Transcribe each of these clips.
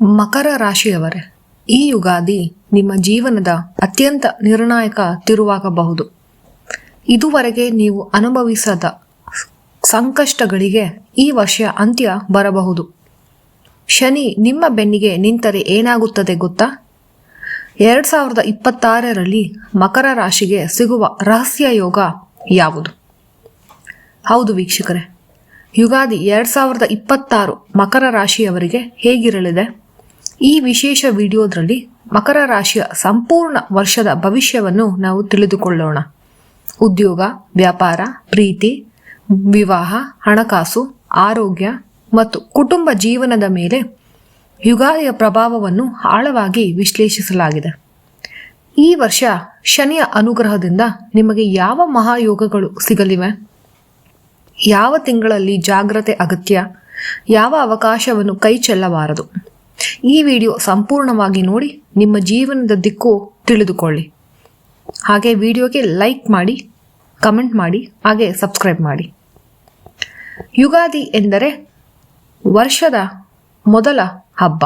ಮಕರ ರಾಶಿಯವರೇ, ಈ ಯುಗಾದಿ ನಿಮ್ಮ ಜೀವನದ ಅತ್ಯಂತ ನಿರ್ಣಾಯಕ ತಿರುವಾಗಬಹುದು. ಇದುವರೆಗೆ ನೀವು ಅನುಭವಿಸದ ಸಂಕಷ್ಟಗಳಿಗೆ ಈ ವರ್ಷ ಅಂತ್ಯ ಬರಬಹುದು. ಶನಿ ನಿಮ್ಮ ಬೆನ್ನಿಗೆ ನಿಂತರೆ ಏನಾಗುತ್ತದೆ ಗೊತ್ತಾ? 2026ರಲ್ಲಿ ಮಕರ ರಾಶಿಗೆ ಸಿಗುವ ರಹಸ್ಯ ಯೋಗ ಯಾವುದು? ಹೌದು ವೀಕ್ಷಕರೇ, ಯುಗಾದಿ 2026 ಮಕರ ರಾಶಿಯವರಿಗೆ ಹೇಗಿರಲಿದೆ? ಈ ವಿಶೇಷ ವಿಡಿಯೋದಲ್ಲಿ ಮಕರ ರಾಶಿಯ ಸಂಪೂರ್ಣ ವರ್ಷದ ಭವಿಷ್ಯವನ್ನು ನಾವು ತಿಳಿದುಕೊಳ್ಳೋಣ. ಉದ್ಯೋಗ, ವ್ಯಾಪಾರ, ಪ್ರೀತಿ, ವಿವಾಹ, ಹಣಕಾಸು, ಆರೋಗ್ಯ ಮತ್ತು ಕುಟುಂಬ ಜೀವನದ ಮೇಲೆ ಯುಗಾದಿಯ ಪ್ರಭಾವವನ್ನು ಆಳವಾಗಿ ವಿಶ್ಲೇಷಿಸಲಾಗಿದೆ. ಈ ವರ್ಷ ಶನಿಯ ಅನುಗ್ರಹದಿಂದ ನಿಮಗೆ ಯಾವ ಮಹಾಯೋಗಗಳು ಸಿಗಲಿವೆ? ಯಾವ ತಿಂಗಳಲ್ಲಿ ಜಾಗ್ರತೆ ಅಗತ್ಯ? ಯಾವ ಅವಕಾಶವನ್ನು ಕೈ ಚೆಲ್ಲಬಾರದು? ಈ ವಿಡಿಯೋ ಸಂಪೂರ್ಣವಾಗಿ ನೋಡಿ ನಿಮ್ಮ ಜೀವನದ ದಿಕ್ಕು ತಿಳಿದುಕೊಳ್ಳಿ. ಹಾಗೆ ವಿಡಿಯೋಗೆ ಲೈಕ್ ಮಾಡಿ, ಕಮೆಂಟ್ ಮಾಡಿ, ಹಾಗೆ ಸಬ್ಸ್ಕ್ರೈಬ್ ಮಾಡಿ. ಯುಗಾದಿ ಎಂದರೆ ವರ್ಷದ ಮೊದಲ ಹಬ್ಬ.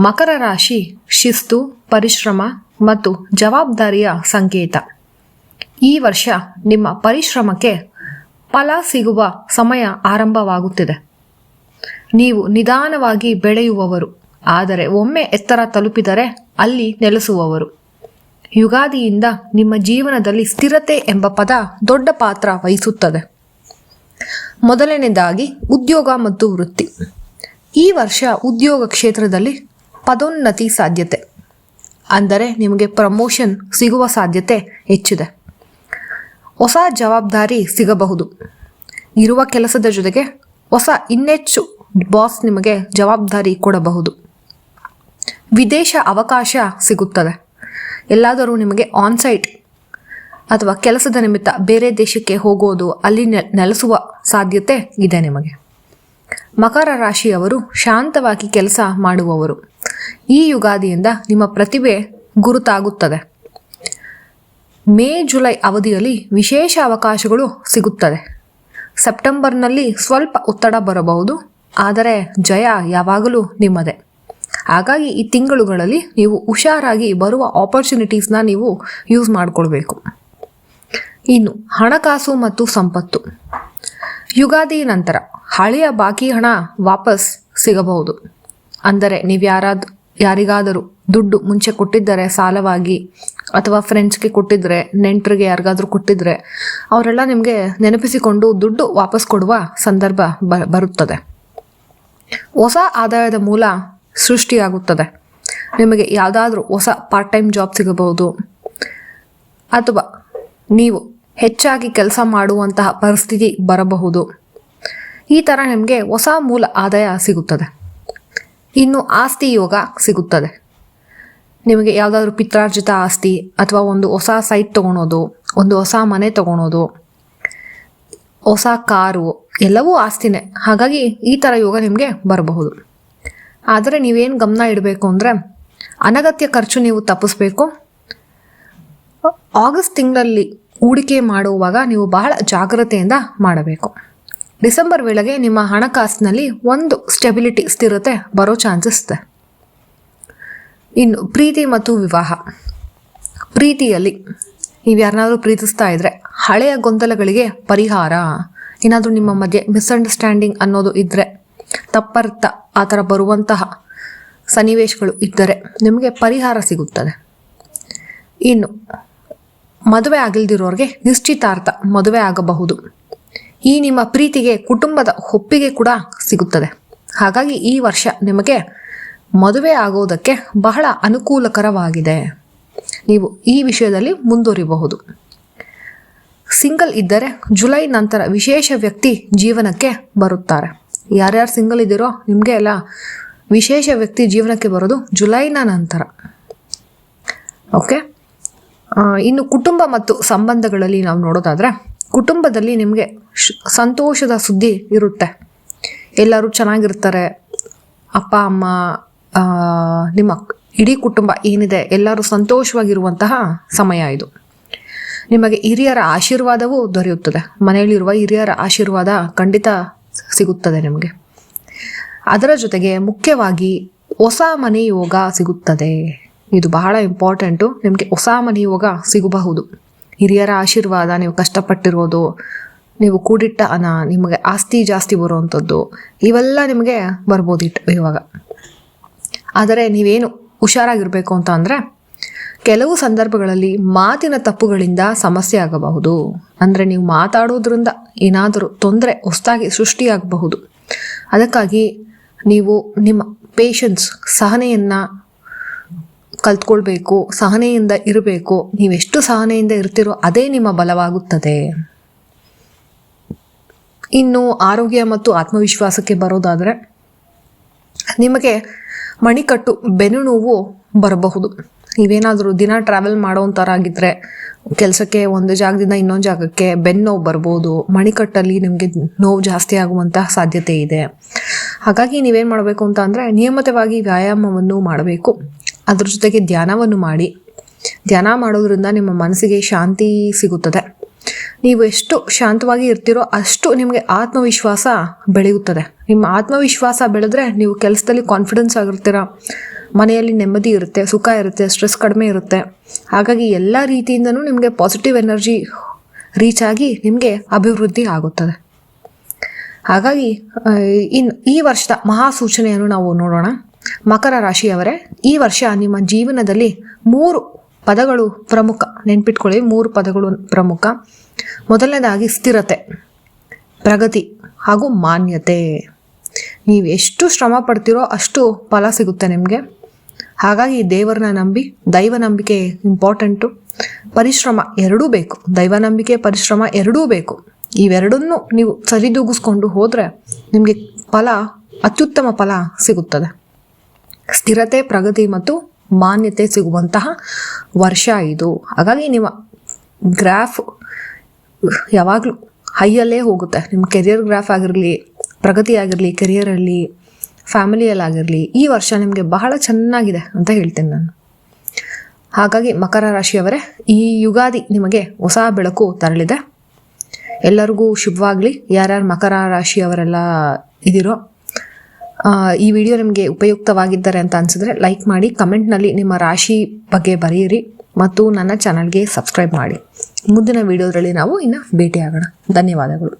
ಮಕರ ರಾಶಿ ಶಿಸ್ತು, ಪರಿಶ್ರಮ ಮತ್ತು ಜವಾಬ್ದಾರಿಯ ಸಂಕೇತ. ಈ ವರ್ಷ ನಿಮ್ಮ ಪರಿಶ್ರಮಕ್ಕೆ ಫಲ ಸಿಗುವ ಸಮಯ ಆರಂಭವಾಗುತ್ತಿದೆ. ನೀವು ನಿಧಾನವಾಗಿ ಬೆಳೆಯುವವರು, ಆದರೆ ಒಮ್ಮೆ ಎತ್ತರ ತಲುಪಿದರೆ ಅಲ್ಲಿ ನೆಲೆಸುವವರು. ಯುಗಾದಿಯಿಂದ ನಿಮ್ಮ ಜೀವನದಲ್ಲಿ ಸ್ಥಿರತೆ ಎಂಬ ಪದ ದೊಡ್ಡ ಪಾತ್ರ ವಹಿಸುತ್ತದೆ. ಮೊದಲನೇದಾಗಿ ಉದ್ಯೋಗ ಮತ್ತು ವೃತ್ತಿ. ಈ ವರ್ಷ ಉದ್ಯೋಗ ಕ್ಷೇತ್ರದಲ್ಲಿ ಪದೋನ್ನತಿ ಸಾಧ್ಯತೆ, ಅಂದರೆ ನಿಮಗೆ ಪ್ರಮೋಷನ್ ಸಿಗುವ ಸಾಧ್ಯತೆ ಹೆಚ್ಚಿದೆ. ಹೊಸ ಜವಾಬ್ದಾರಿ ಸಿಗಬಹುದು. ಇರುವ ಕೆಲಸದ ಜೊತೆಗೆ ಹೊಸ ಇನ್ನೆಚ್ಚು ಬಾಸ್ ನಿಮಗೆ ಜವಾಬ್ದಾರಿ ಕೊಡಬಹುದು. ವಿದೇಶ ಅವಕಾಶ ಸಿಗುತ್ತದೆ. ಎಲ್ಲಾದರೂ ನಿಮಗೆ ಆನ್ಸೈಟ್ ಅಥವಾ ಕೆಲಸದ ನಿಮಿತ್ತ ಬೇರೆ ದೇಶಕ್ಕೆ ಹೋಗೋದು, ಅಲ್ಲಿ ನೆಲೆಸುವ ಸಾಧ್ಯತೆ ಇದೆ ನಿಮಗೆ. ಮಕರ ರಾಶಿಯವರು ಶಾಂತವಾಗಿ ಕೆಲಸ ಮಾಡುವವರು. ಈ ಯುಗಾದಿಯಿಂದ ನಿಮ್ಮ ಪ್ರತಿಭೆ ಗುರುತಾಗುತ್ತದೆ. ಮೇ ಜುಲೈ ಅವಧಿಯಲ್ಲಿ ವಿಶೇಷ ಅವಕಾಶಗಳು ಸಿಗುತ್ತದೆ. ಸೆಪ್ಟೆಂಬರ್ನಲ್ಲಿ ಸ್ವಲ್ಪ ಒತ್ತಡ ಬರಬಹುದು, ಆದರೆ ಜಯ ಯಾವಾಗಲೂ ನಿಮ್ಮದೇ. ಹಾಗಾಗಿ ಈ ತಿಂಗಳುಗಳಲ್ಲಿ ನೀವು ಹುಷಾರಾಗಿ ಬರುವ ಆಪರ್ಚುನಿಟೀಸ್ನ ನೀವು ಯೂಸ್ ಮಾಡಿಕೊಳ್ಬೇಕು. ಇನ್ನು ಹಣಕಾಸು ಮತ್ತು ಸಂಪತ್ತು. ಯುಗಾದಿ ನಂತರ ಹಳೆಯ ಬಾಕಿ ಹಣ ವಾಪಸ್ ಸಿಗಬಹುದು. ಅಂದರೆ ನೀವು ಯಾರಿಗಾದರೂ ದುಡ್ಡು ಮುಂಚೆ ಕೊಟ್ಟಿದ್ದರೆ ಸಾಲವಾಗಿ, ಅಥವಾ ಫ್ರೆಂಡ್ಸ್ಗೆ ಕೊಟ್ಟಿದ್ರೆ, ನೆಂಟರಿಗೆ ಯಾರಿಗಾದ್ರೂ ಕೊಟ್ಟಿದ್ರೆ, ಅವರೆಲ್ಲ ನಿಮಗೆ ನೆನಪಿಸಿಕೊಂಡು ದುಡ್ಡು ವಾಪಸ್ ಕೊಡುವ ಸಂದರ್ಭ ಬರುತ್ತದೆ. ಹೊಸ ಆದಾಯದ ಮೂಲ ಸೃಷ್ಟಿಯಾಗುತ್ತದೆ. ನಿಮಗೆ ಯಾವುದಾದ್ರೂ ಹೊಸ ಪಾರ್ಟ್ ಟೈಮ್ ಜಾಬ್ ಸಿಗಬಹುದು, ಅಥವಾ ನೀವು ಹೆಚ್ಚಾಗಿ ಕೆಲಸ ಮಾಡುವಂತಹ ಪರಿಸ್ಥಿತಿ ಬರಬಹುದು. ಈ ಥರ ನಿಮಗೆ ಹೊಸ ಮೂಲ ಆದಾಯ ಸಿಗುತ್ತದೆ. ಇನ್ನು ಆಸ್ತಿ ಯೋಗ ಸಿಗುತ್ತದೆ. ನಿಮಗೆ ಯಾವುದಾದ್ರೂ ಪಿತ್ರಾರ್ಜಿತ ಆಸ್ತಿ, ಅಥವಾ ಒಂದು ಹೊಸ ಸೈಟ್ ತೊಗೊಳೋದು, ಒಂದು ಹೊಸ ಮನೆ ತೊಗೊಳೋದು, ಹೊಸ ಕಾರು, ಎಲ್ಲವೂ ಆಸ್ತಿನೇ. ಹಾಗಾಗಿ ಈ ಥರ ಯೋಗ ನಿಮಗೆ ಬರಬಹುದು. ಆದರೆ ನೀವೇನು ಗಮನ ಇಡಬೇಕು ಅಂದರೆ, ಅನಗತ್ಯ ಖರ್ಚು ನೀವು ತಪ್ಪಿಸ್ಬೇಕು. ಆಗಸ್ಟ್ ತಿಂಗಳಲ್ಲಿ ಹೂಡಿಕೆ ಮಾಡುವಾಗ ನೀವು ಬಹಳ ಜಾಗ್ರತೆಯಿಂದ ಮಾಡಬೇಕು. ಡಿಸೆಂಬರ್ ವೇಳೆಗೆ ನಿಮ್ಮ ಹಣಕಾಸಿನಲ್ಲಿ ಒಂದು ಸ್ಟೆಬಿಲಿಟಿ, ಸ್ಥಿರತೆ ಬರೋ ಚಾನ್ಸಸ್ ಇದೆ. ಇನ್ನು ಪ್ರೀತಿ ಮತ್ತು ವಿವಾಹ. ಪ್ರೀತಿಯಲ್ಲಿ ನೀವು ಯಾರನ್ನಾದ್ರೂ ಪ್ರೀತಿಸ್ತಾ ಇದ್ರೆ ಹಳೆಯ ಗೊಂದಲಗಳಿಗೆ ಪರಿಹಾರ, ಏನಾದರೂ ನಿಮ್ಮ ಮಧ್ಯೆ ಮಿಸ್ಅಂಡರ್ಸ್ಟ್ಯಾಂಡಿಂಗ್ ಅನ್ನೋದು ಇದ್ದರೆ, ತಪ್ಪರ್ಥ ಆ ಥರ ಬರುವಂತಹ ಸನ್ನಿವೇಶಗಳು ಇದ್ದರೆ ನಿಮಗೆ ಪರಿಹಾರ ಸಿಗುತ್ತದೆ. ಇನ್ನು ಮದುವೆ ಆಗಿಲ್ದಿರೋರಿಗೆ ನಿಶ್ಚಿತಾರ್ಥ ಮದುವೆ ಆಗಬಹುದು. ಈ ನಿಮ್ಮ ಪ್ರೀತಿಗೆ ಕುಟುಂಬದ ಒಪ್ಪಿಗೆ ಕೂಡ ಸಿಗುತ್ತದೆ. ಹಾಗಾಗಿ ಈ ವರ್ಷ ನಿಮಗೆ ಮದುವೆ ಆಗೋದಕ್ಕೆ ಬಹಳ ಅನುಕೂಲಕರವಾಗಿದೆ. ನೀವು ಈ ವಿಷಯದಲ್ಲಿ ಮುಂದುವರಿಬಹುದು. ಸಿಂಗಲ್ ಇದ್ದರೆ ಜುಲೈ ನಂತರ ವಿಶೇಷ ವ್ಯಕ್ತಿ ಜೀವನಕ್ಕೆ ಬರುತ್ತಾರೆ. ಯಾರ್ಯಾರು ಸಿಂಗಲ್ ಇದ್ದೀರೋ ನಿಮಗೆ ಎಲ್ಲ ವಿಶೇಷ ವ್ಯಕ್ತಿ ಜೀವನಕ್ಕೆ ಬರೋದು ಜುಲೈನ ನಂತರ. ಓಕೆ. ಇನ್ನು ಕುಟುಂಬ ಮತ್ತು ಸಂಬಂಧಗಳಲ್ಲಿ ನಾವು ನೋಡೋದಾದರೆ, ಕುಟುಂಬದಲ್ಲಿ ನಿಮಗೆ ಸಂತೋಷದ ಸುದ್ದಿ ಇರುತ್ತೆ. ಎಲ್ಲರೂ ಚೆನ್ನಾಗಿರ್ತಾರೆ. ಅಪ್ಪ ಅಮ್ಮ, ನಿಮ್ಮ ಇಡೀ ಕುಟುಂಬ ಏನಿದೆ ಎಲ್ಲರೂ ಸಂತೋಷವಾಗಿರುವಂತಹ ಸಮಯ ಇದು. ನಿಮಗೆ ಹಿರಿಯರ ಆಶೀರ್ವಾದವೂ ದೊರೆಯುತ್ತದೆ. ಮನೆಯಲ್ಲಿರುವ ಹಿರಿಯರ ಆಶೀರ್ವಾದ ಖಂಡಿತ ಸಿಗುತ್ತದೆ ನಿಮಗೆ. ಅದರ ಜೊತೆಗೆ ಮುಖ್ಯವಾಗಿ ಹೊಸ ಮನೆ ಯೋಗ ಸಿಗುತ್ತದೆ. ಇದು ಬಹಳ ಇಂಪಾರ್ಟೆಂಟು. ನಿಮಗೆ ಹೊಸ ಮನೆ ಯೋಗ ಸಿಗಬಹುದು. ಹಿರಿಯರ ಆಶೀರ್ವಾದ, ನೀವು ಕಷ್ಟಪಟ್ಟಿರೋದು, ನೀವು ಕೂಡಿಟ್ಟ ಹಣ, ನಿಮಗೆ ಆಸ್ತಿ ಜಾಸ್ತಿ ಬರುವಂಥದ್ದು, ಇವೆಲ್ಲ ನಿಮಗೆ ಬರ್ಬೋದು ಇವಾಗ. ಆದರೆ ನೀವೇನು ಹುಷಾರಾಗಿರಬೇಕು ಅಂತ ಅಂದರೆ, ಕೆಲವು ಸಂದರ್ಭಗಳಲ್ಲಿ ಮಾತಿನ ತಪ್ಪುಗಳಿಂದ ಸಮಸ್ಯೆ ಆಗಬಹುದು. ಅಂದರೆ ನೀವು ಮಾತಾಡೋದ್ರಿಂದ ಏನಾದರೂ ತೊಂದರೆ ಹೊಸದಾಗಿ ಸೃಷ್ಟಿಯಾಗಬಹುದು. ಅದಕ್ಕಾಗಿ ನೀವು ನಿಮ್ಮ ಪೇಷನ್ಸ್, ಸಹನೆಯನ್ನು ಕಲ್ತ್ಕೊಳ್ಬೇಕು, ಸಹನೆಯಿಂದ ಇರಬೇಕು. ನೀವೆಷ್ಟು ಸಹನೆಯಿಂದ ಇರ್ತೀರೋ ಅದೇ ನಿಮ್ಮ ಬಲವಾಗುತ್ತದೆ. ಇನ್ನು ಆರೋಗ್ಯ ಮತ್ತು ಆತ್ಮವಿಶ್ವಾಸಕ್ಕೆ ಬರೋದಾದರೆ, ನಿಮಗೆ ಮಣಿಕಟ್ಟು, ಬೆನ್ನು ನೋವು ಬರಬಹುದು. ನೀವೇನಾದರೂ ದಿನ ಟ್ರಾವೆಲ್ ಮಾಡೋವಂಥರ ಆಗಿದ್ದರೆ, ಕೆಲಸಕ್ಕೆ ಒಂದು ಜಾಗದಿಂದ ಇನ್ನೊಂದು ಜಾಗಕ್ಕೆ ಬೆನ್ನು ನೋವು ಬರ್ಬೋದು. ಮಣಿಕಟ್ಟಲ್ಲಿ ನಿಮಗೆ ನೋವು ಜಾಸ್ತಿ ಆಗುವಂತಹ ಸಾಧ್ಯತೆ ಇದೆ. ಹಾಗಾಗಿ ನೀವೇನು ಮಾಡಬೇಕು ಅಂತ ಅಂದರೆ, ನಿಯಮಿತವಾಗಿ ವ್ಯಾಯಾಮವನ್ನು ಮಾಡಬೇಕು. ಅದ್ರ ಜೊತೆಗೆ ಧ್ಯಾನವನ್ನು ಮಾಡಿ. ಧ್ಯಾನ ಮಾಡೋದ್ರಿಂದ ನಿಮ್ಮ ಮನಸ್ಸಿಗೆ ಶಾಂತಿ ಸಿಗುತ್ತದೆ. ನೀವು ಎಷ್ಟು ಶಾಂತವಾಗಿ ಇರ್ತೀರೋ ಅಷ್ಟು ನಿಮಗೆ ಆತ್ಮವಿಶ್ವಾಸ ಬೆಳೆಯುತ್ತದೆ. ನಿಮ್ಮ ಆತ್ಮವಿಶ್ವಾಸ ಬೆಳೆದ್ರೆ ನೀವು ಕೆಲಸದಲ್ಲಿ ಕಾನ್ಫಿಡೆನ್ಸ್ ಆಗಿರ್ತೀರ, ಮನೆಯಲ್ಲಿ ನೆಮ್ಮದಿ ಇರುತ್ತೆ, ಸುಖ ಇರುತ್ತೆ, ಸ್ಟ್ರೆಸ್ ಕಡಿಮೆ ಇರುತ್ತೆ. ಹಾಗಾಗಿ ಎಲ್ಲ ರೀತಿಯಿಂದನೂ ನಿಮಗೆ ಪಾಸಿಟಿವ್ ಎನರ್ಜಿ ರೀಚ್ ಆಗಿ ನಿಮಗೆ ಅಭಿವೃದ್ಧಿ ಆಗುತ್ತದೆ. ಹಾಗಾಗಿ ಈ ವರ್ಷದ ಮಹಾಸೂಚನೆಯನ್ನು ನಾವು ನೋಡೋಣ. ಮಕರ ರಾಶಿಯವರೇ, ಈ ವರ್ಷ ನಿಮ್ಮ ಜೀವನದಲ್ಲಿ 3 ಪದಗಳು ಪ್ರಮುಖ. ನೆನ್ಪಿಟ್ಕೊಳ್ಳಿ, 3 ಪದಗಳು ಪ್ರಮುಖ. ಮೊದಲನೇದಾಗಿ ಸ್ಥಿರತೆ, ಪ್ರಗತಿ ಹಾಗೂ ಮಾನ್ಯತೆ. ನೀವು ಎಷ್ಟು ಶ್ರಮ ಪಡ್ತೀರೋ ಅಷ್ಟು ಫಲ ಸಿಗುತ್ತೆ ನಿಮಗೆ. ಹಾಗಾಗಿ ದೇವರನ್ನ ನಂಬಿ, ದೈವ ನಂಬಿಕೆ ಇಂಪಾರ್ಟೆಂಟು. ಪರಿಶ್ರಮ ಎರಡೂ ಬೇಕು. ದೈವ ನಂಬಿಕೆ, ಪರಿಶ್ರಮ ಎರಡೂ ಬೇಕು. ಇವೆರಡನ್ನೂ ನೀವು ಸರಿದೂಗಿಸ್ಕೊಂಡು ಹೋದರೆ ನಿಮಗೆ ಫಲ, ಅತ್ಯುತ್ತಮ ಫಲ ಸಿಗುತ್ತದೆ. ಸ್ಥಿರತೆ, ಪ್ರಗತಿ ಮತ್ತು ಮಾನ್ಯತೆ ಸಿಗುವಂತಹ ವರ್ಷ ಇದು. ಹಾಗಾಗಿ ನಿಮ್ಮ ಗ್ರಾಫ್ ಯಾವಾಗಲೂ ಹೈಯಲ್ಲೇ ಹೋಗುತ್ತೆ. ನಿಮ್ಮ ಕೆರಿಯರ್ ಗ್ರಾಫ್ ಆಗಿರಲಿ, ಪ್ರಗತಿ ಆಗಿರಲಿ, ಕೆರಿಯರಲ್ಲಿ, ಫ್ಯಾಮಿಲಿಯಲ್ಲಾಗಿರಲಿ, ಈ ವರ್ಷ ನಿಮಗೆ ಬಹಳ ಚೆನ್ನಾಗಿದೆ ಅಂತ ಹೇಳ್ತೀನಿ ನಾನು. ಹಾಗಾಗಿ ಮಕರ ರಾಶಿಯವರೇ, ಈ ಯುಗಾದಿ ನಿಮಗೆ ಹೊಸ ಬೆಳಕು ತರಲಿದೆ. ಎಲ್ಲರಿಗೂ ಶುಭವಾಗಲಿ. ಯಾರ್ಯಾರು ಮಕರ ರಾಶಿಯವರೆಲ್ಲ ಇದ್ದೀರೋ, ಈ ವಿಡಿಯೋ ನಿಮಗೆ ಉಪಯುಕ್ತವಾಗಿದ್ದಾರೆ ಅಂತ ಅನಿಸಿದ್ರೆ ಲೈಕ್ ಮಾಡಿ, ಕಮೆಂಟ್ನಲ್ಲಿ ನಿಮ್ಮ ರಾಶಿ ಬಗ್ಗೆ ಬರೆಯಿರಿ ಮತ್ತು ನನ್ನ ಚಾನಲ್ಗೆ ಸಬ್ಸ್ಕ್ರೈಬ್ ಮಾಡಿ. ಮುಂದಿನ ವಿಡಿಯೋದಲ್ಲಿ ನಾವು ಇನ್ನು ಭೇಟಿಯಾಗೋಣ. ಧನ್ಯವಾದಗಳು.